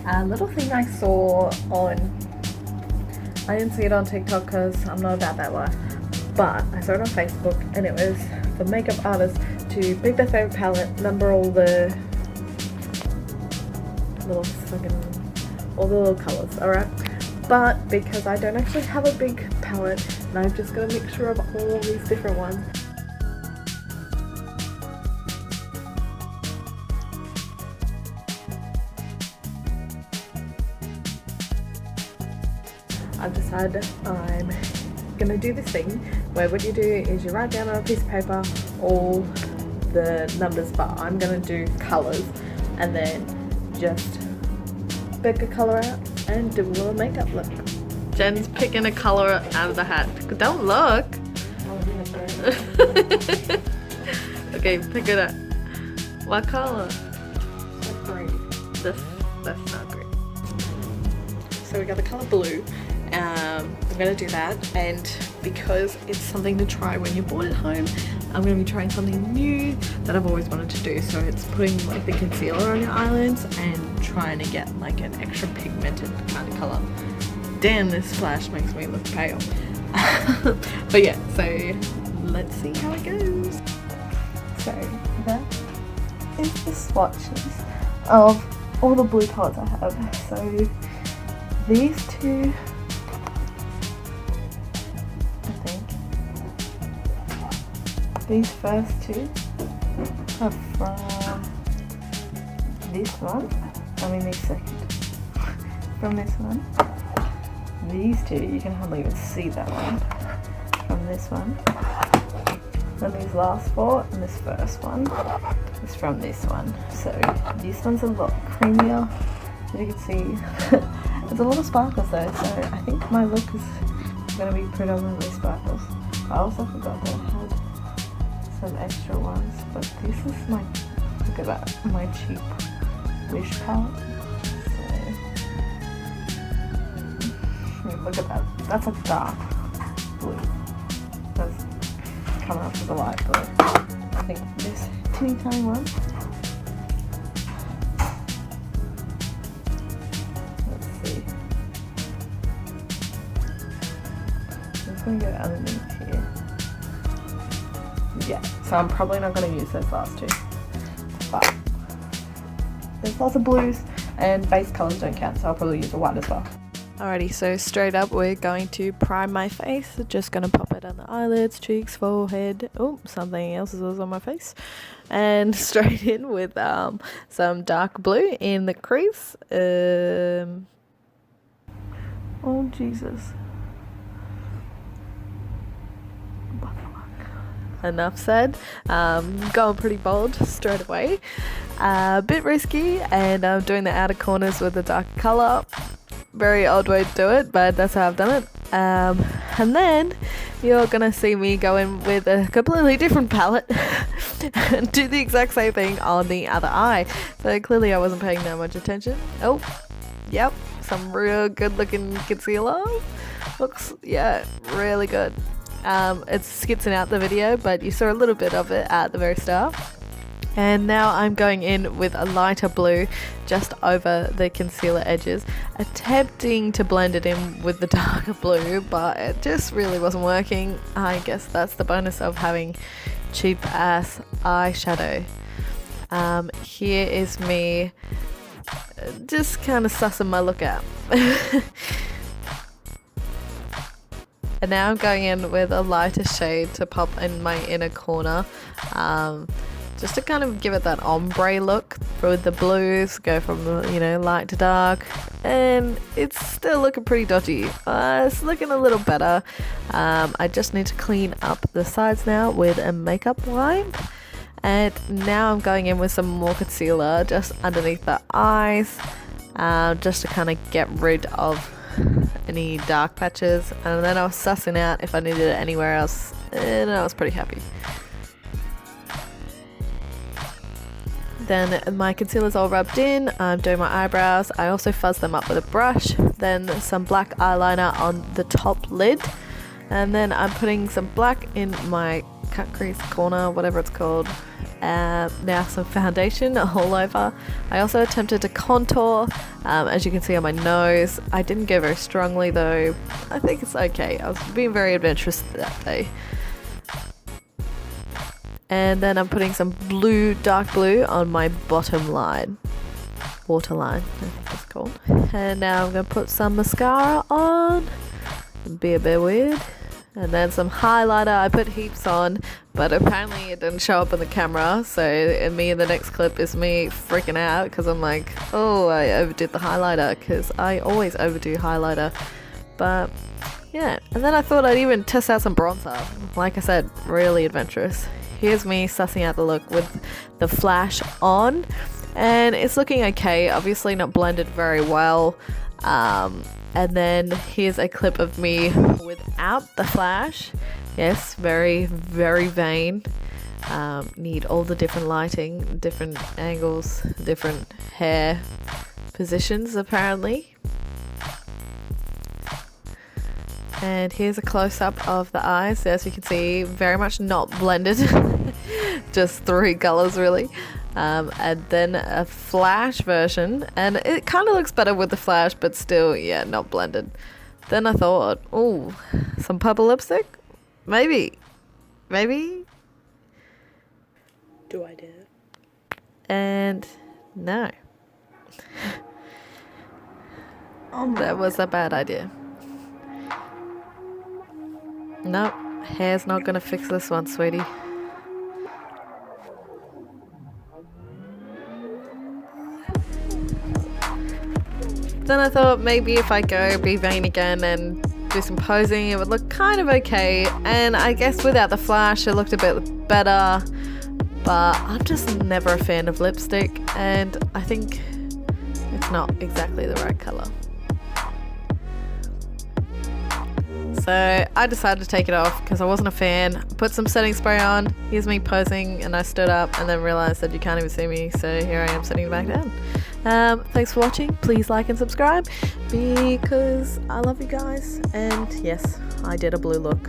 a little thing I saw on, I didn't see it on TikTok because I'm not about that life, but I saw it on Facebook, and it was for makeup artists to pick their favorite palette, number all the little colors, alright? But because I don't actually have a big palette and I've just got a mixture of all these different ones, I've decided I'm gonna do this thing where what you do is you write down on a piece of paper all the numbers, but I'm gonna do colours and then just pick a colour out and do a little makeup look. Jen's picking a colour out of the hat. Don't look! Okay, pick it up. What colour? Green. That's not green. So we got the colour blue. I'm gonna do that, and because it's something to try when you're bored at home, I'm gonna be trying something new that I've always wanted to do. So it's putting like the concealer on your eyelids and trying to get like an extra pigmented kind of colour. Damn, this flash makes me look pale. But yeah, so let's see how it goes. So that is the swatches of all the blue colours I have. So these two, these first two are from this one, this second, from this one. These two, you can hardly even see that one, from this one. Then these last four, and this first one is from this one. So this one's a lot creamier, as you can see. There's a lot of sparkles though, so I think my look is going to be predominantly sparkles. I also forgot that I had some extra ones, but this is my, look at that, my cheap Wish palette. So look at that, that's a dark blue. That's coming up with a light blue. I think this teeny tiny one. Let's see. I'm just gonna go underneath here. Yeah, so I'm probably not going to use those last two, but there's lots of blues and base colours don't count, so I'll probably use a white as well. Alrighty, so straight up we're going to prime my face. Just going to pop it on the eyelids, cheeks, forehead. Oh, something else is on my face. And straight in with some dark blue in the crease. Oh Jesus. Enough said. Going pretty bold straight away. A bit risky, and I'm doing the outer corners with a dark colour. Very odd way to do it, but that's how I've done it. And then you're gonna see me go in with a completely different palette and do the exact same thing on the other eye. So clearly I wasn't paying that much attention. Oh, yep, some real good looking concealer. Looks, yeah, really good. It's skitzing out the video, but you saw a little bit of it at the very start. And now I'm going in with a lighter blue just over the concealer edges, attempting to blend it in with the darker blue, but it just really wasn't working. I guess that's the bonus of having cheap ass eyeshadow. Here is me just kind of sussing my look out. And now I'm going in with a lighter shade to pop in my inner corner, just to kind of give it that ombre look with the blues, go from, you know, light to dark, and it's still looking pretty dodgy. It's looking a little better. I just need to clean up the sides now with a makeup wipe. And now I'm going in with some more concealer just underneath the eyes, just to kind of get rid of any dark patches, and then I was sussing out if I needed it anywhere else, and I was pretty happy. Then my concealer's all rubbed in. I'm doing my eyebrows. I also fuzz them up with a brush, then some black eyeliner on the top lid, And then I'm putting some black in my cut crease corner, whatever it's called. Now some foundation all over. I also attempted to contour, as you can see on my nose. I didn't go very strongly though. I think it's okay. I was being very adventurous that day. And then I'm putting some blue, dark blue on my bottom line. Waterline, I think it's called. And now I'm going to put some mascara on. Be a bit weird. And then some highlighter. I put heaps on, but apparently it didn't show up in the camera. So in the next clip is me freaking out because I'm like, oh, I overdid the highlighter, because I always overdo highlighter. But yeah, and then I thought I'd even test out some bronzer. Like I said, really adventurous. Here's me sussing out the look with the flash on, and it's looking okay. Obviously not blended very well. And then here's a clip of me without the flash. Yes, very, very vain. Need all the different lighting, different angles, different hair positions apparently. And here's a close-up of the eyes. As you can see, very much not blended. Just 3 colors really. And then a flash version, and it kind of looks better with the flash, but still, yeah, not blended. Then I thought, oh, some purple lipstick? Maybe. Do I dare? And no. That was a bad idea. Nope, hair's not gonna fix this one, sweetie. Then I thought maybe if I go be vain again and do some posing, it would look kind of okay. And I guess without the flash, it looked a bit better. But I'm just never a fan of lipstick, and I think it's not exactly the right color. So I decided to take it off because I wasn't a fan. Put some setting spray on. Here's me posing, and I stood up and then realized that you can't even see me. So here I am sitting back down. Thanks for watching. Please like and subscribe because I love you guys. And yes, I did a blue look.